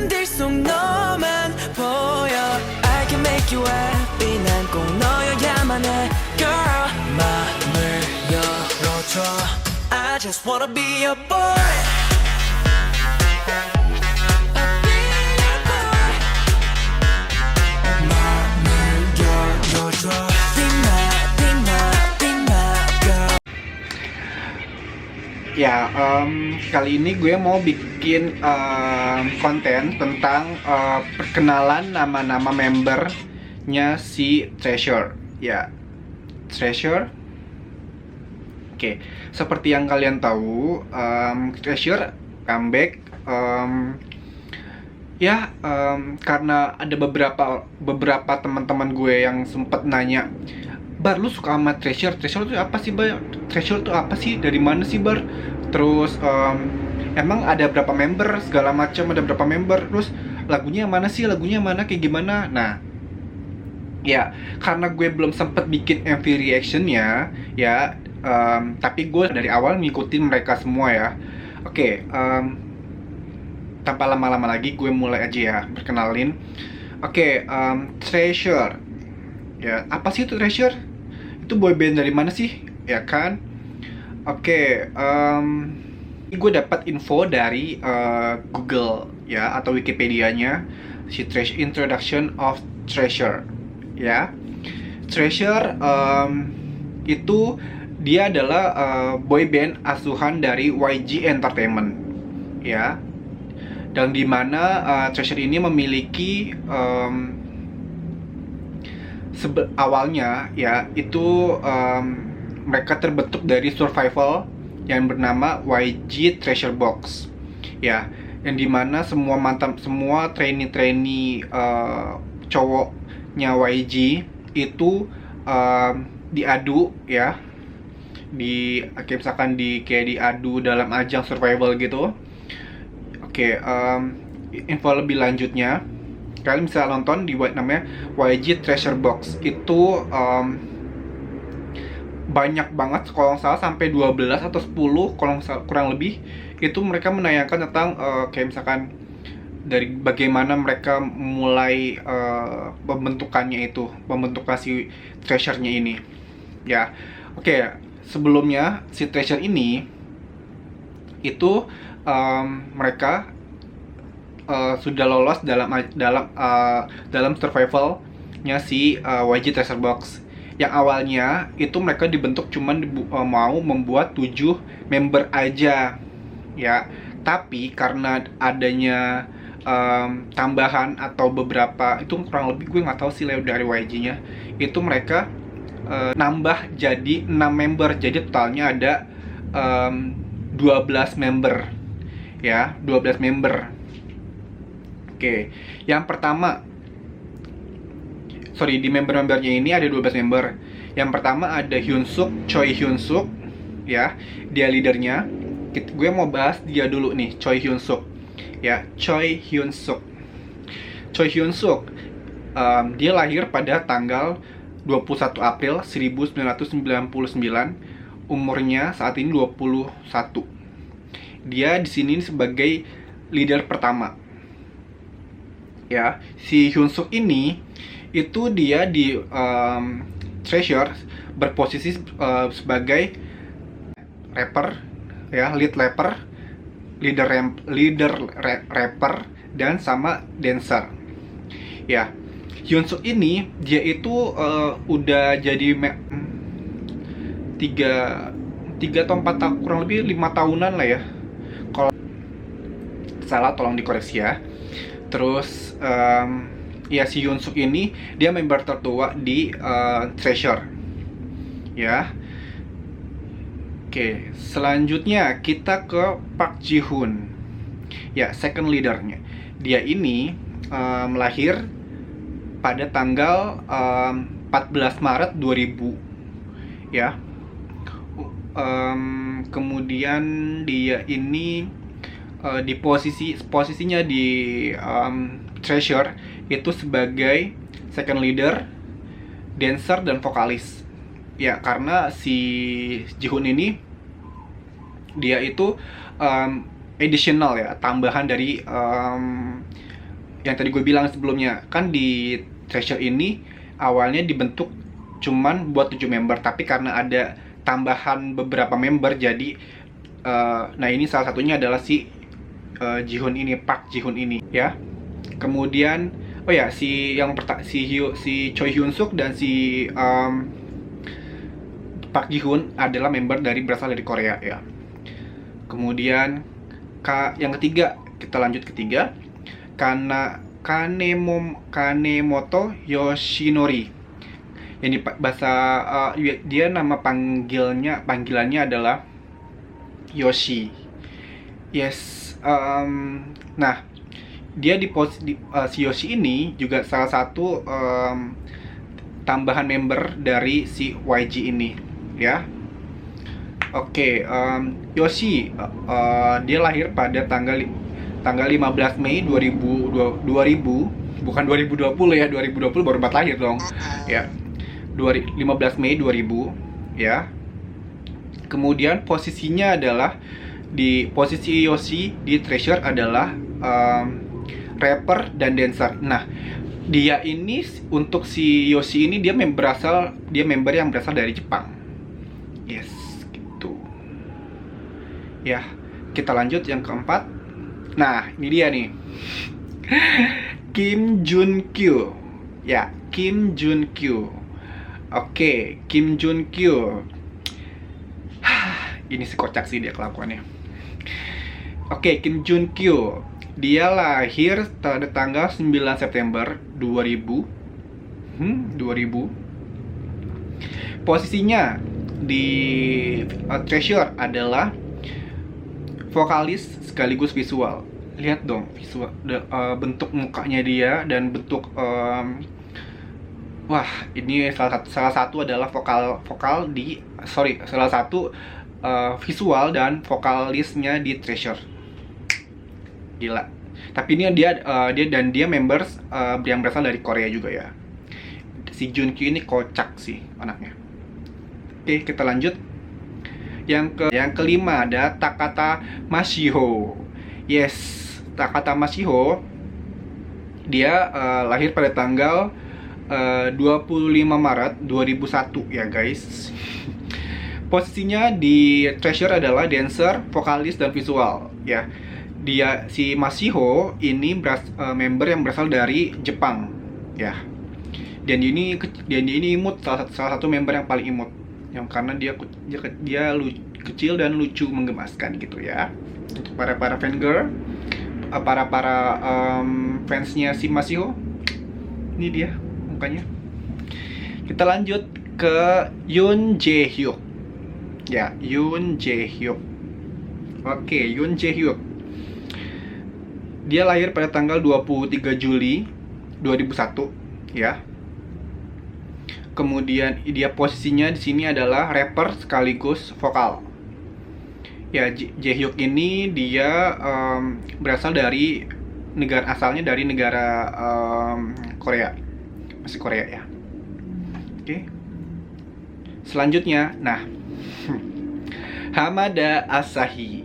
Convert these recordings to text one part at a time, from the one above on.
들 속 너만 보여 I can make you happy 난 꼭 너여야만 해 Girl 맘을 열어줘 I just wanna be your boy Ya, kali ini gue mau bikin konten tentang perkenalan nama-nama membernya si Treasure. Ya, Treasure. Oke, seperti yang kalian tahu, Treasure comeback. Karena ada beberapa teman-teman gue yang sempet nanya, Bar, lu suka sama Treasure? Treasure tuh apa sih, Bar? Treasure tuh apa sih? Dari mana sih, Bar? Terus emang ada berapa member? Segala macam ada berapa member? Terus lagunya mana sih? Lagunya mana? Kayak gimana? Nah, ya karena gue belum sempet bikin MV reactionnya, ya. Tapi gue dari awal ngikutin mereka semua ya. Oke, tanpa lama-lama lagi gue mulai aja ya perkenalin. Oke, Treasure. Ya, apa sih itu Treasure? Itu boyband dari mana sih? Ya kan? Oke, gue dapat info dari Google ya atau Wikipedia-nya si Introduction of Treasure. Ya, Treasure itu dia adalah boyband asuhan dari YG Entertainment. Ya, dan dimana Treasure ini memiliki awalnya ya itu mereka terbentuk dari survival yang bernama YG Treasure Box ya, yang dimana semua trainee cowoknya YG itu diadu ya, kayak misalkan kayak diadu dalam ajang survival gitu. Oke, info lebih lanjutnya kalian bisa nonton di namanya YG Treasure Box. Itu banyak banget, kalau nggak salah sampai 12 atau 10 kalau kurang lebih, itu mereka menayangkan tentang kayak misalkan dari bagaimana mereka mulai pembentukan si Treasure-nya ini ya. Oke, sebelumnya si Treasure ini itu mereka sudah lolos dalam survivalnya si YG Treasure Box. Yang awalnya itu mereka dibentuk cuman mau membuat 7 member aja ya, tapi karena adanya tambahan atau beberapa, itu kurang lebih gue nggak tahu sih lewat dari YG-nya, itu mereka nambah jadi 6 member, jadi totalnya ada 12 member ya, 12 member. Oke, yang pertama, di member-membernya ini ada 12 member. Yang pertama ada Choi Hyun Suk ya, dia leadernya. Gue mau bahas dia dulu nih, Choi Hyun Suk ya. Choi Hyun Suk dia lahir pada tanggal 21 April 1999. Umurnya saat ini 21. Dia di sini sebagai leader pertama ya. Si Hyun Suk ini itu dia di Treasure berposisi sebagai rapper ya, leader rapper dan sama dancer ya. Hyun Suk ini dia itu udah jadi 3 atau 4 tahun, kurang lebih 5 tahunan lah ya, kalau salah tolong dikoreksi ya. Terus ya, si Hyun Suk ini dia member tertua di Treasure ya. Oke, selanjutnya kita ke Park Ji Hoon ya, second leadernya. Dia ini lahir pada tanggal 14 Maret 2000 ya. Kemudian dia ini di posisinya di Treasure itu sebagai second leader, dancer, dan vokalis ya. Karena si Jihoon ini dia itu additional ya, tambahan dari yang tadi gue bilang sebelumnya, kan di Treasure ini awalnya dibentuk cuman buat 7 member, tapi karena ada tambahan beberapa member jadi nah ini salah satunya adalah si Jihun ini, Park Jihun ini ya. Kemudian oh ya, si Choi Hyun Suk dan si Park Jihun adalah member berasal dari Korea ya. Kemudian yang ketiga, kita lanjut ketiga, Kanemoto Yoshinori. Ini bahasa dia nama panggilannya adalah Yoshi. Yes. Nah, dia si Yoshi ini juga salah satu tambahan member dari si YG ini, ya. Oke, Yoshi dia lahir pada tanggal 15 Mei 2000, bukan 2020 ya, 2020 baru bat lahir dong. Ya. 15 Mei 2000 ya. Kemudian posisinya adalah di posisi Yoshi di Treasure adalah rapper dan dancer. Nah, dia ini untuk si Yoshi ini dia member yang berasal dari Jepang. Yes, gitu. Ya, kita lanjut yang keempat. Nah, ini dia nih. Kim Jun Kyu. Ya, Kim Jun Kyu. Oke, Kim Jun Kyu. Ini sih kocak sih dia kelakuannya. Oke, Kim Jun Kyu. Dia lahir pada tanggal 9 September 2000. 2000. Posisinya di Treasure adalah vokalis sekaligus visual. Lihat dong visual, bentuk mukanya dia dan bentuk wah, ini salah satu adalah salah satu visual dan vokalisnya di Treasure. Gila. Tapi ini dia members yang berasal dari Korea juga ya. Si Junkyu ini kocak sih anaknya. Oke, kita lanjut. Yang kelima ada Takata Mashiho. Yes, Takata Mashiho. Dia lahir pada tanggal 25 Maret 2001 ya guys. Posisinya di Treasure adalah dancer, vokalis, dan visual ya. Si Mashiho ini member yang berasal dari Jepang ya. Dan ini imut, salah satu member yang paling imut, yang karena dia kecil dan lucu menggemaskan gitu ya. Untuk para fangirl, para fansnya si Mashiho, ini dia mukanya. Kita lanjut ke Yoon Jae Hyuk. Ya, Yoon Jae Hyuk. Oke, Yoon Jae Hyuk. Dia lahir pada tanggal 23 Juli 2001 ya. Kemudian dia posisinya di sini adalah rapper sekaligus vokal. Ya, Jae Hyuk ini dia berasal dari asalnya dari negara Korea. Masih Korea ya. Oke. Selanjutnya, nah, Hamada Asahi.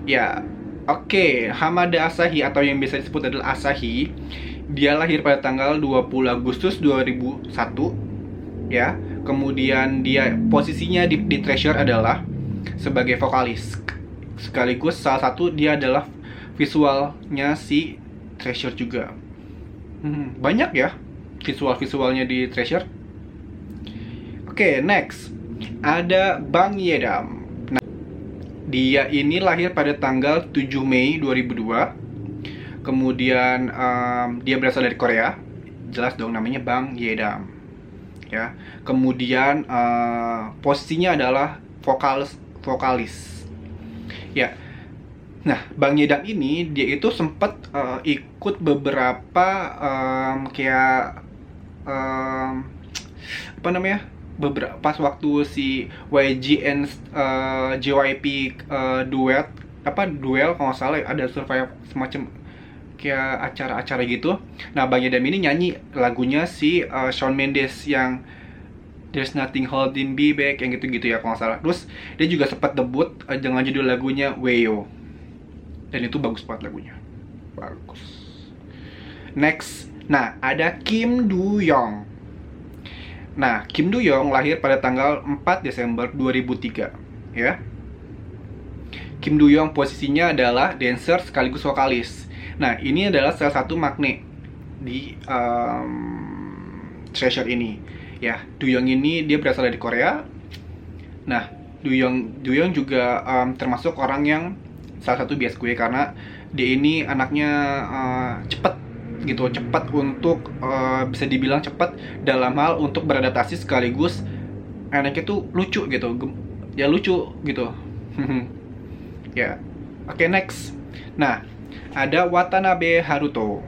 Ya, oke, Hamada Asahi atau yang biasa disebut adalah Asahi. Dia lahir pada tanggal 20 Agustus 2001 ya. Kemudian dia posisinya di Treasure adalah sebagai vokalis. Sekaligus salah satu dia adalah visualnya si Treasure juga. Banyak ya visualnya di Treasure. Oke, next ada Bang Yedam. Nah, dia ini lahir pada tanggal 7 Mei 2002. Kemudian dia berasal dari Korea. Jelas dong namanya Bang Yedam. Ya. Kemudian posisinya adalah vokalis. Ya. Nah, Bang Yedam ini dia itu sempat ikut beberapa pas waktu si YG and JYP duel kalau nggak salah, ada survive semacam kayak acara-acara gitu. Nah, Bang Yedam ini nyanyi lagunya si Shawn Mendes yang There's Nothing Holding Me Back, yang gitu-gitu ya kalau nggak salah. Terus dia juga sempat debut dengan judul lagunya Weyo, dan itu bagus banget lagunya, bagus. Next, nah ada Kim Do Young. Nah, Kim Do Young lahir pada tanggal 4 Desember 2003, ya. Kim Do Young posisinya adalah dancer sekaligus vokalis. Nah, ini adalah salah satu magnet di Treasure ini, ya. Do Young ini dia berasal dari Korea. Nah, Do Young juga termasuk orang yang salah satu bias gue karena dia ini anaknya cepet gitu, cepat untuk bisa dibilang cepat dalam hal untuk beradaptasi sekaligus anaknya tuh lucu gitu, ya lucu gitu. Ya, oke, next. Nah, ada Watanabe Haruto.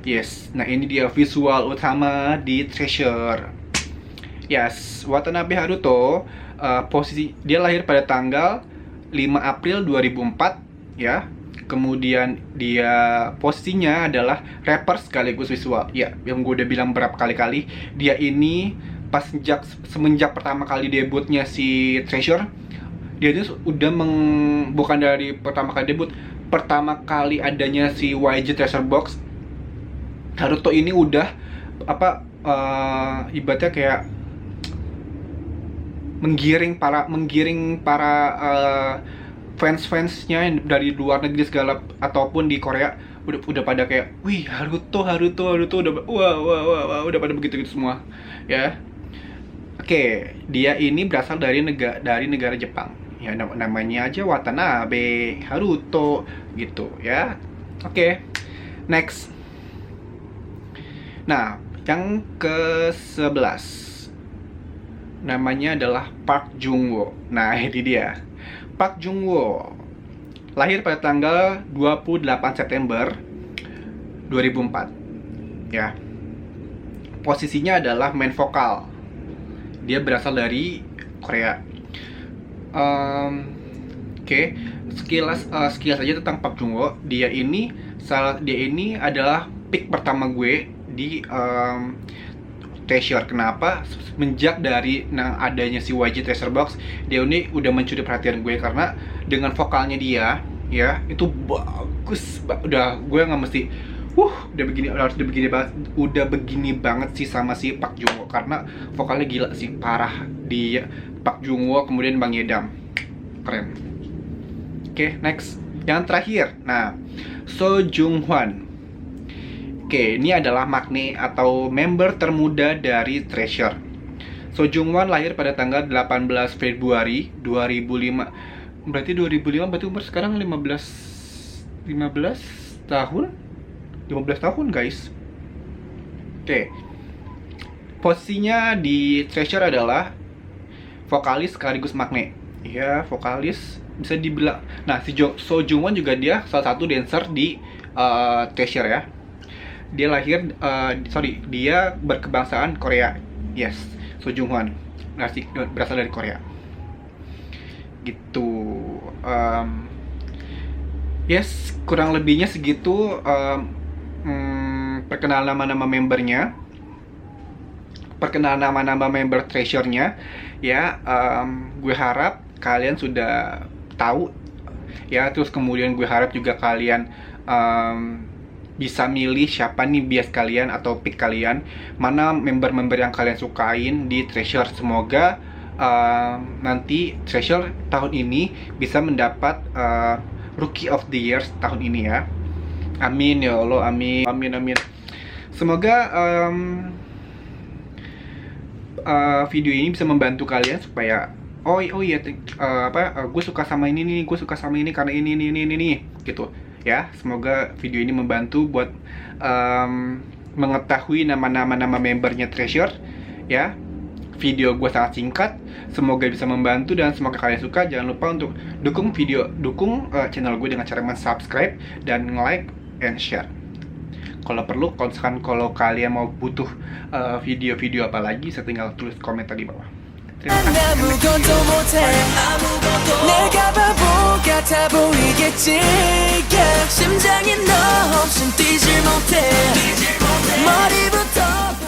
Yes, nah ini dia visual utama di Treasure. Yes, Watanabe Haruto posisi dia lahir pada tanggal 5 April 2004, ya. Kemudian dia posisinya adalah rapper sekaligus visual. Ya, yang gue udah bilang berapa kali-kali, dia ini semenjak pertama kali debutnya si Treasure, dia itu udah bukan dari pertama kali debut, pertama kali adanya si YG Treasure Box, Haruto ini udah ibaratnya kayak menggiring para fans-fansnya dari luar negeri segala ataupun di Korea udah pada kayak, wih, Haruto udah udah pada begitu semua, ya. Oke, dia ini berasal dari negara Jepang, ya, namanya aja Watanabe Haruto gitu, ya. Oke, next. Nah, yang ke-11 namanya adalah Park Jungwoo. Nah, ini dia. Park Jungwoo lahir pada tanggal 28 September 2004. Ya. Posisinya adalah main vokal. Dia berasal dari Korea. Oke, sekilas aja tentang Park Jungwoo. Dia ini adalah pick pertama gue di Treasure. Kenapa? Semenjak dari adanya si YG Treasure Box, dia ini udah mencuri perhatian gue karena dengan vokalnya dia, ya, itu bagus. Udah gue nggak mesti udah begini banget sih sama si Park Jungwoo karena vokalnya gila sih, parah. Dia Park Jungwoo kemudian Bang Yedam, keren. Oke, next. Yang terakhir, nah, So Jung Hwan. Oke, ini adalah magnet atau member termuda dari Treasure. So Jung Hwan lahir pada tanggal 18 Februari 2005. Berarti umur sekarang 15 tahun? 15 tahun, guys. Oke. Posisinya di Treasure adalah vokalis sekaligus magnet. Ya, vokalis bisa dibilang. Nah, si So Jung Hwan juga dia salah satu dancer di Treasure, ya. Dia dia berkebangsaan Korea. Yes, So Jung Hwan berasal dari Korea. Gitu. Yes, kurang lebihnya segitu. Perkenalan nama-nama membernya, perkenalan nama-nama member Treasure-nya, ya. Gue harap kalian sudah tahu, ya. Terus kemudian gue harap juga kalian bisa milih siapa nih bias kalian atau pick kalian, mana member-member yang kalian sukain di Treasure. Semoga nanti Treasure tahun ini bisa mendapat Rookie of the Year tahun ini, ya. Amin ya Allah, amin. Semoga video ini bisa membantu kalian supaya gue suka sama ini nih, gue suka sama ini karena ini gitu. Ya, semoga video ini membantu buat mengetahui nama-nama membernya Treasure, ya. Video gue sangat singkat, semoga bisa membantu dan semoga kalian suka. Jangan lupa untuk dukung channel gue dengan cara subscribe dan like and share. Kalau perlu, kalau kalian mau butuh video-video apa lagi, saya tinggal tulis komentar di bawah. Terima kasih. 아무것도 못해 내가 바보 같아 보이겠지 yeah. 심장이 너 없인 뛰질 못해 머리부터